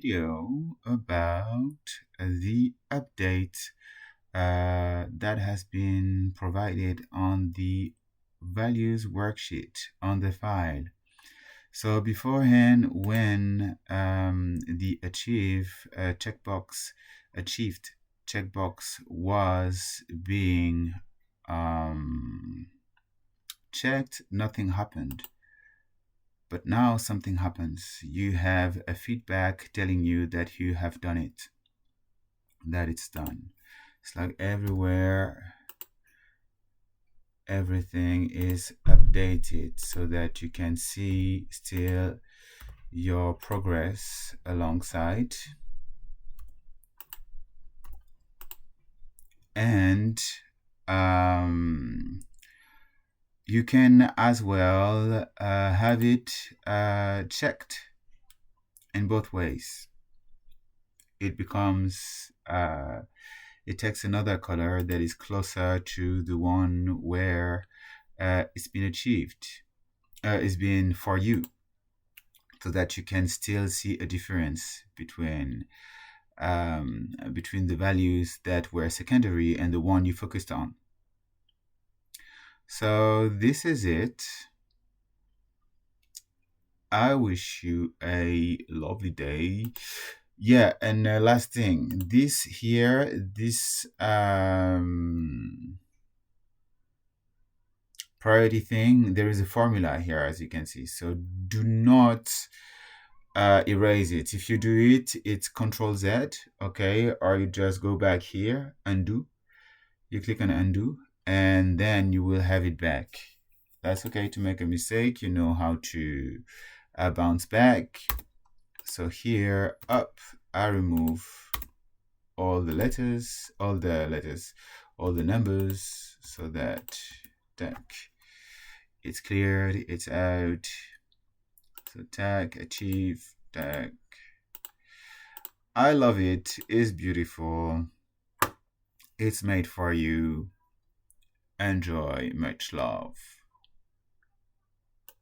Video about the update that has been provided on the values worksheet on the file. So beforehand, when the achieved checkbox was being checked, nothing happened. But now something happens. You have a feedback telling you that you have done it, that it's done. It's like everywhere, everything is updated so that you can see still your progress alongside. And you can as well have it checked in both ways. It becomes it takes another color that is closer to the one where it's been achieved, it's been for you, so that you can still see a difference between the values that were secondary and the one you focused on. So this is it. I wish you a lovely day. Yeah, and last thing, this priority thing, there is a formula here, as you can see. So do not erase it. If you do it, it's Control Z, okay? Or you just go back here, undo. You click on undo, and then you will have it back. That's okay to make a mistake. You know how to bounce back. So here, up, I remove all the numbers, so that it's cleared, it's out. So tag, achieve, tag. I love it. It's beautiful. It's made for you. Enjoy. Much love.